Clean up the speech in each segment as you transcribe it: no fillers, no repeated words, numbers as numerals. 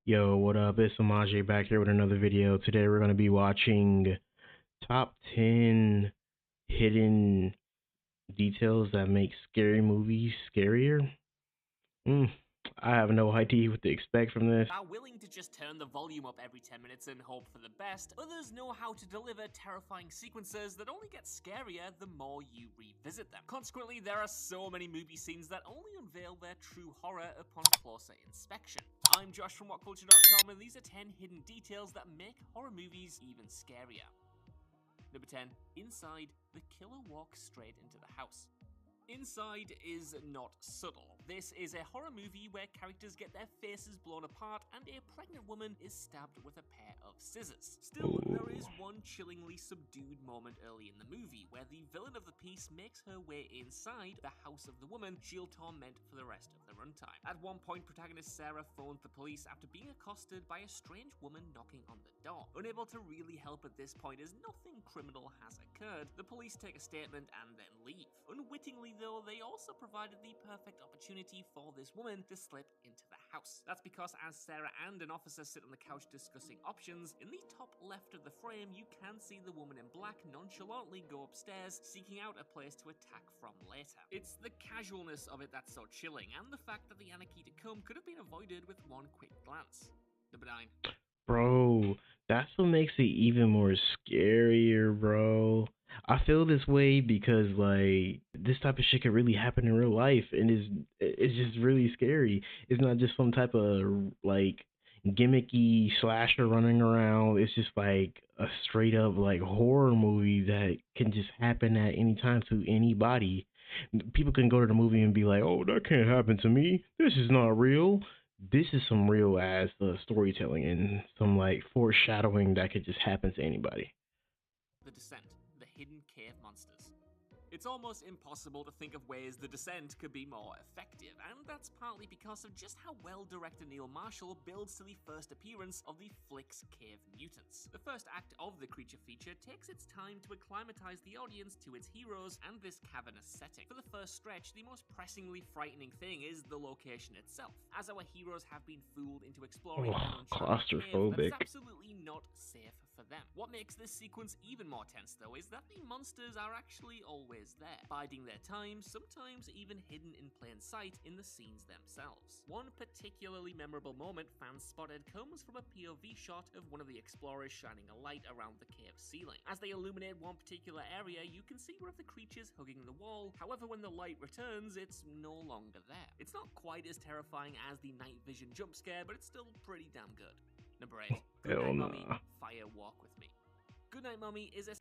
Yo, what up? It's Samaje back here with another video. Today we're going to be watching top 10 hidden details that make scary movies scarier. Mm, I have no idea what to expect from this. Are willing to just turn the volume up every 10 minutes and hope for the best. Others know how to deliver terrifying sequences that only get scarier the more you revisit them. Consequently, there are so many movie scenes that only unveil their true horror upon closer inspection. I'm Josh from WhatCulture.com, and these are 10 hidden details that make horror movies even scarier. Number 10. Inside, the killer walks straight into the house. Inside is not subtle. This is a horror movie where characters get their faces blown apart and a pregnant woman is stabbed with a pair of scissors. Still, there is one chillingly subdued moment early in the movie where the villain of the piece makes her way inside the house of the woman she'll torment for the rest of the runtime. At one point, protagonist Sarah phones the police after being accosted by a strange woman knocking on the door. Unable to really help at this point as nothing criminal has occurred, the police take a statement and then leave. Unwittingly though, they also provided the perfect opportunity for this woman to slip into the house. That's because as Sarah and an officer sit on the couch discussing options, in the top left of the frame you can see the woman in black nonchalantly go upstairs, seeking out a place to attack from later. It's the casualness of it that's so chilling, and the fact that the anarchy to come could have been avoided with one quick glance. Number 9. Bro, that's what makes it even more scarier, bro. I feel this way because like this type of shit could really happen in real life and it's just really scary. It's not just some type of like gimmicky slasher running around. It's just like a straight up like horror movie that can just happen at any time to anybody. People can go to the movie and be like, "Oh, that can't happen to me. This is not real." This is some real ass storytelling and some like foreshadowing that could just happen to anybody. The Descent, the hidden cave monsters. It's almost impossible to think of ways The Descent could be more effective, and that's partly because of just how well director Neil Marshall builds to the first appearance of the flick's cave mutants. The first act of the creature feature takes its time to acclimatize the audience to its heroes and this cavernous setting. For the first stretch, the most pressingly frightening thing is the location itself, as our heroes have been fooled into exploring an uncharted cave that is absolutely not safe for them. What makes this sequence even more tense though is that the monsters are actually always there, biding their time, sometimes even hidden in plain sight in the scenes themselves. One particularly memorable moment fans spotted comes from a POV shot of one of the explorers shining a light around the cave ceiling. As they illuminate one particular area, you can see one of the creatures hugging the wall. However, when the light returns, it's no longer there. It's not quite as terrifying as the night vision jump scare, but it's still pretty damn good. Number 8. Goodnight Mommy, Fire Walk With Me. Goodnight Mommy is a...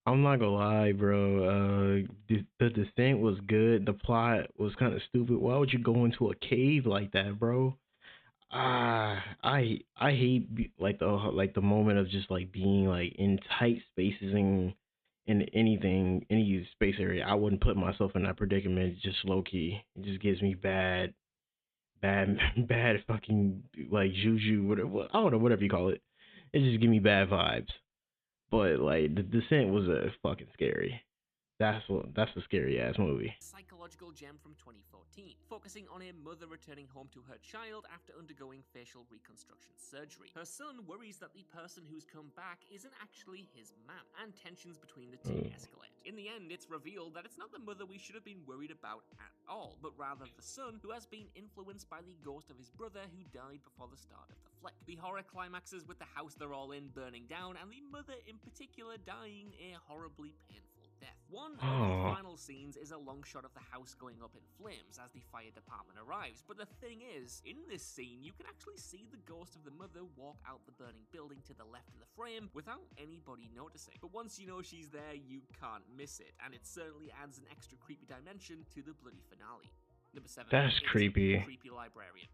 I'm not gonna lie, bro. The Descent was good. The plot was kind of stupid. Why would you go into a cave like that, bro? I hate like the moment of just like being like in tight spaces and in any space area. I wouldn't put myself in that predicament. Just low key. It just gives me bad bad fucking like juju, whatever, I don't know, whatever you call it. It just give me bad vibes. But like the Descent was a fucking scary. That's a scary ass movie. Psychological gem from 2014, focusing on a mother returning home to her child after undergoing facial reconstruction surgery. Her son worries that the person who's come back isn't actually his man, and tensions between the two escalate. In the end, it's revealed that it's not the mother we should have been worried about at all, but rather the son who has been influenced by the ghost of his brother who died before the start of the flick. The horror climaxes with the house they're all in burning down and the mother in particular dying a horribly painful death. One of the final scenes is a long shot of the house going up in flames as the fire department arrives, but the thing is, in this scene you can actually see the ghost of the mother walk out the burning building to the left of the frame without anybody noticing. But once you know she's there, you can't miss it, and it certainly adds an extra creepy dimension to the bloody finale. Number 7. That's creepy. Creepy Librarian.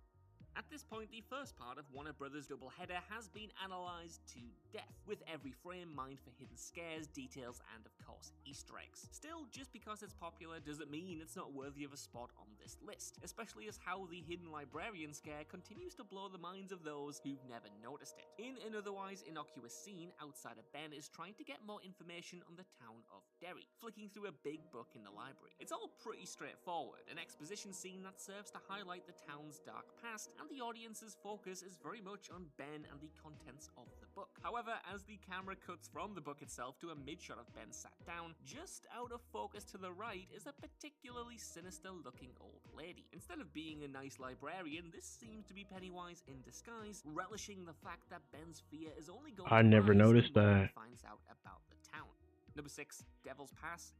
At this point, the first part of Warner Brothers' doubleheader has been analysed to death, with every frame mined for hidden scares, details, and of course, Easter eggs. Still, just because it's popular doesn't mean it's not worthy of a spot on this list, especially as how the hidden librarian scare continues to blow the minds of those who've never noticed it. In an otherwise innocuous scene, outsider Ben is trying to get more information on the town of Derry. flicking through a big book in the library. It's all pretty straightforward, an exposition scene that serves to highlight the town's dark past, and the audience's focus is very much on Ben and the contents of the book. However, as the camera cuts from the book itself to a mid-shot of Ben sat down, just out of focus to the right is a particularly sinister-looking old lady. Instead of being a nice librarian, this seems to be Pennywise in disguise, relishing the fact that Ben's fear is only going I to never rise noticed the more that. he finds out about the town. Number 6, Devil's Pass.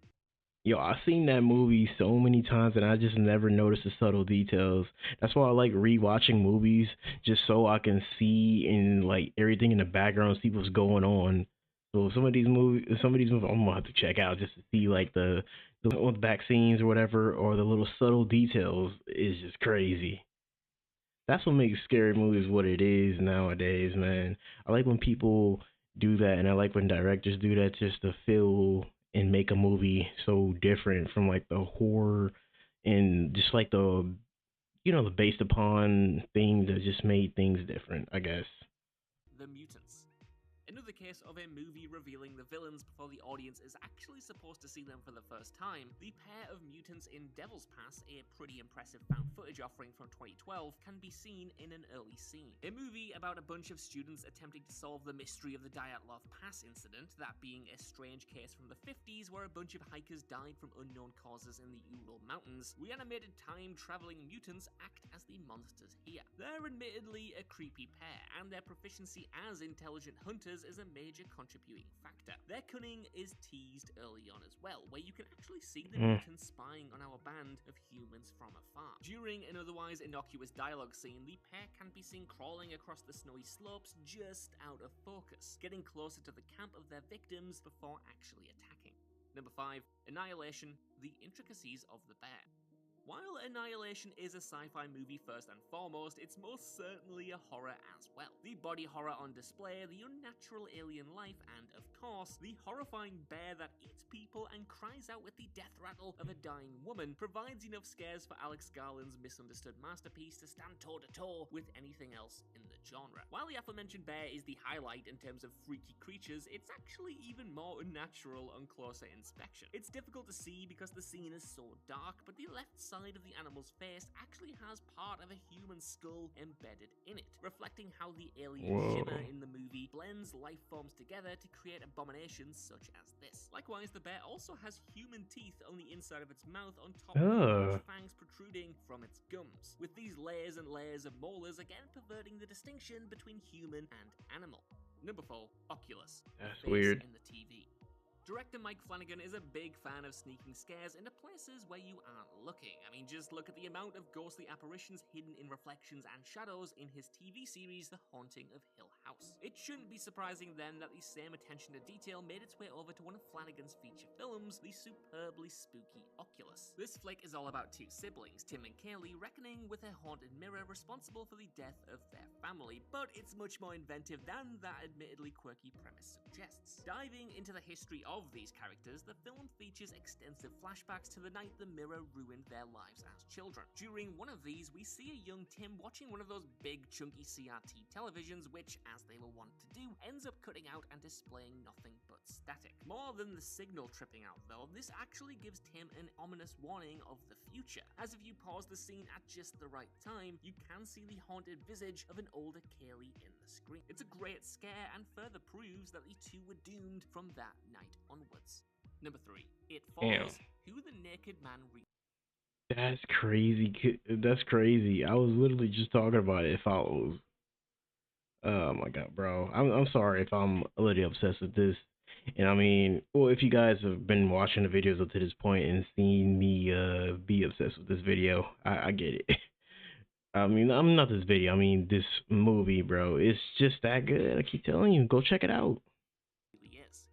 Yo, I've seen that movie so many times and I just never noticed the subtle details. That's why I like rewatching movies, just so I can see and like everything in the background, see what's going on. So some of these movies, I'm gonna have to check out just to see like the back scenes or whatever, or the little subtle details is just crazy. That's what makes scary movies what it is nowadays, man. I like when people do that, and I like when directors do that just to feel and make a movie so different from like the horror and just like the based upon things that just made things different, I guess. The Mutants. Another case of a movie revealing the villains before the audience is actually supposed to see them for the first time, the pair of mutants in Devil's Pass, a pretty impressive found footage offering from 2012, can be seen in an early scene. A movie about a bunch of students attempting to solve the mystery of the Dyatlov Pass incident, that being a strange case from the 50s where a bunch of hikers died from unknown causes in the Ural Mountains. Reanimated time-traveling mutants act as the monsters here. They're admittedly a creepy pair, and their proficiency as intelligent hunters is a major contributing factor. Their cunning is teased early on as well, where you can actually see the mutants spying on our band of humans from afar. During an otherwise innocuous dialogue scene, the pair can be seen crawling across the snowy slopes just out of focus, getting closer to the camp of their victims before actually attacking. Number 5, Annihilation, the intricacies of the bear. While Annihilation is a sci-fi movie first and foremost, it's most certainly a horror as well. The body horror on display, the unnatural alien life, and of course, the horrifying bear that eats people and cries out with the death rattle of a dying woman provides enough scares for Alex Garland's misunderstood masterpiece to stand toe-to-toe with anything else in the genre. While the aforementioned bear is the highlight in terms of freaky creatures, it's actually even more unnatural on closer inspection. It's difficult to see because the scene is so dark, but the left side of the animal's face actually has part of a human skull embedded in it, reflecting how the alien shimmer in the movie blends life forms together to create abominations such as this. Likewise, the bear also has human teeth on the inside of its mouth on top of the large fangs protruding from its gums, with these layers and layers of molars again perverting the distinction between human and animal. Number 4, Oculus, That's the face weird. in the TV. Director Mike Flanagan is a big fan of sneaking scares into places where you aren't looking. I mean, just look at the amount of ghostly apparitions hidden in reflections and shadows in his TV series, The Haunting of Hill House. It shouldn't be surprising then that the same attention to detail made its way over to one of Flanagan's feature films, the superbly spooky Oculus. This flick is all about two siblings, Tim and Kaylee, reckoning with a haunted mirror responsible for the death of their family, but it's much more inventive than that admittedly quirky premise suggests. Diving into the history of these characters, the film features extensive flashbacks to the night the mirror ruined their lives as children. During one of these, we see a young Tim watching one of those big chunky CRT televisions, which, as they were wont to do, ends up cutting out and displaying nothing but static. More than the signal tripping out though, this actually gives Tim an ominous warning of the future, as if you pause the scene at just the right time, you can see the haunted visage of an older Kaylee in the screen. It's a great scare and further proves that the two were doomed from that night onwards. Number 3, It Follows, Who the Naked Man That's crazy. That's crazy. I was literally just talking about it. It follows. Oh my god, bro. I'm sorry if I'm a little obsessed with this. And I mean, well, if you guys have been watching the videos up to this point and seen me be obsessed with this video, I get it. I mean, I'm not this video. I mean, this movie, bro. It's just that good. I keep telling you, go check it out. really is.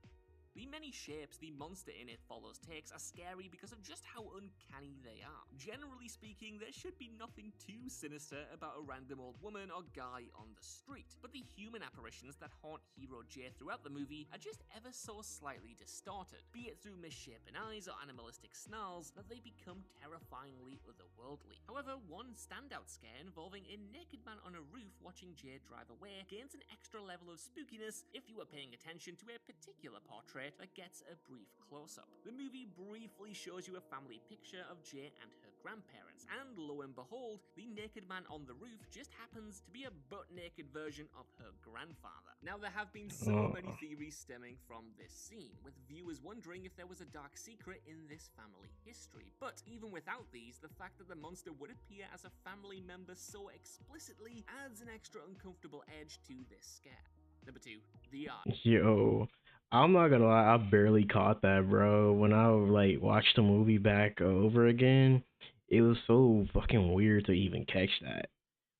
The many shapes the monster in It Follows takes are scary because of just how uncanny they are. Generally speaking, there should be nothing too sinister about a random old woman or guy on the street, but the human apparitions that haunt Hero J throughout the movie are just ever so slightly distorted, be it through misshapen eyes or animalistic snarls, that they become terrifyingly otherworldly. However, one standout scare involving a naked man on a roof watching J drive away gains an extra level of spookiness if you are paying attention to a particular portrait that gets a brief close-up. The movie briefly shows you a family picture of Jay and her grandparents, and lo and behold, the naked man on the roof just happens to be a butt-naked version of her grandfather. Now, there have been so many theories stemming from this scene, with viewers wondering if there was a dark secret in this family history. But even without these, the fact that the monster would appear as a family member so explicitly adds an extra uncomfortable edge to this scare. Number 2, the eye. Yo, I'm not gonna lie, I barely caught that, bro. When I like watched the movie back over again, it was so fucking weird to even catch that.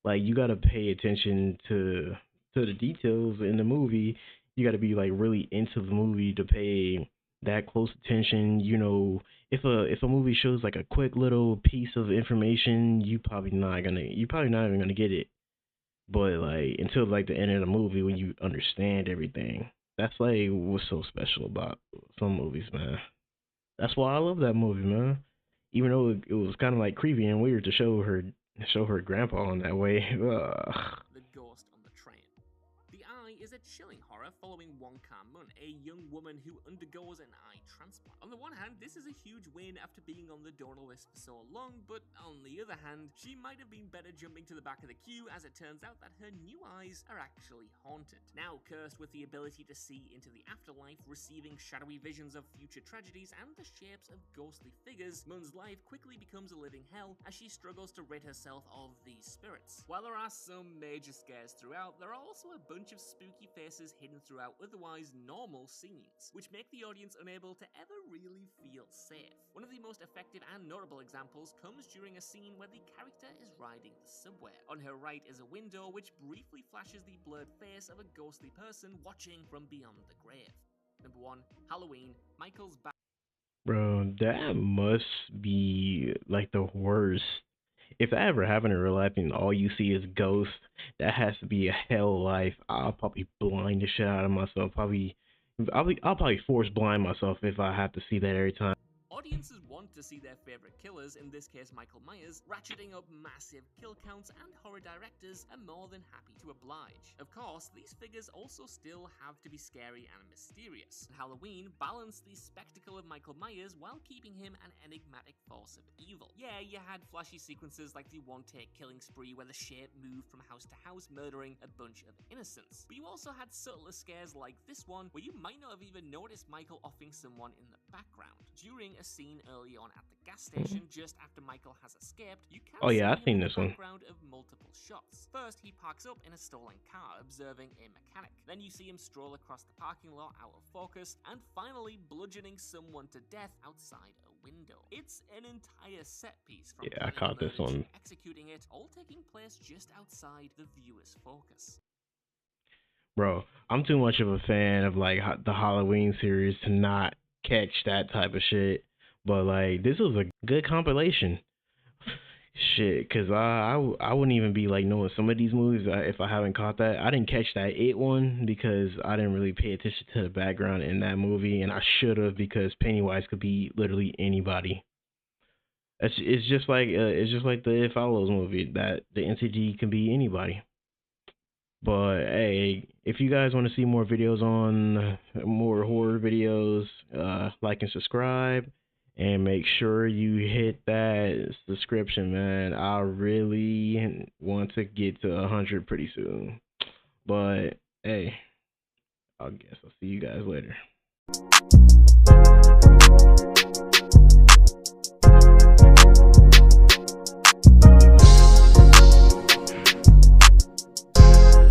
Like, you gotta pay attention to the details in the movie. You gotta be like really into the movie to pay that close attention. You know, if a movie shows like a quick little piece of information, you're probably not even gonna get it. But like until like the end of the movie when you understand everything. That's like what's so special about some movies, man. That's why I love that movie, man. Even though it was kind of like creepy and weird to show her grandpa in that way. Ugh. The ghost on the train. The Eye is a chilling horror following Wong Kar-mun, a young woman who undergoes an eye transplant. On the one hand, this is a huge win after being on the donor list for so long, but on the other hand, she might have been better jumping to the back of the queue, as it turns out that her new eyes are actually haunted. Now cursed with the ability to see into the afterlife, receiving shadowy visions of future tragedies and the shapes of ghostly figures, Mun's life quickly becomes a living hell as she struggles to rid herself of these spirits. While there are some major scares throughout, there are also a bunch of spooky faces hidden throughout otherwise normal scenes, which make the audience unable to ever really feel safe. One of the most effective and notable examples comes during a scene where the character is riding the subway. On her right is a window which briefly flashes the blurred face of a ghostly person watching from beyond the grave. Number 1, Halloween, Michael's back. Bro, that must be like the worst. If that ever happened in real life and all you see is ghosts, that has to be a hell life. I'll probably blind the shit out of myself. I'll probably force blind myself if I have to see that every time. Audiences want to see their favorite killers, in this case Michael Myers, ratcheting up massive kill counts, and horror directors are more than happy to oblige. Of course, these figures also still have to be scary and mysterious. Halloween balanced the spectacle of Michael Myers while keeping him an enigmatic force of evil. Yeah, you had flashy sequences like the one-take killing spree where the shape moved from house to house, murdering a bunch of innocents. But you also had subtler scares like this one, where you might not have even noticed Michael offing someone in the background. During a scene early on at the gas station, just after Michael has escaped, you can see I've him seen in this the one. background of multiple shots. First, he parks up in a stolen car, observing a mechanic. Then you see him stroll across the parking lot out of focus, and finally bludgeoning someone to death outside a window. It's an entire set piece from Yeah, I caught planning this the murder one. to executing it, all taking place just outside the viewer's focus. Bro, I'm too much of a fan of like the Halloween series to not catch that type of shit. But like, this was a good compilation. Shit, cause I wouldn't even be like knowing some of these movies if I haven't caught that. I didn't catch that It one because I didn't really pay attention to the background in that movie, and I should have because Pennywise could be literally anybody. It's just like the It Follows movie that the NCG can be anybody. But hey, if you guys want to see more videos on more horror videos, like and subscribe, and make sure you hit that subscription, man. I really want to get to 100 pretty soon. But hey, I guess I'll see you guys later.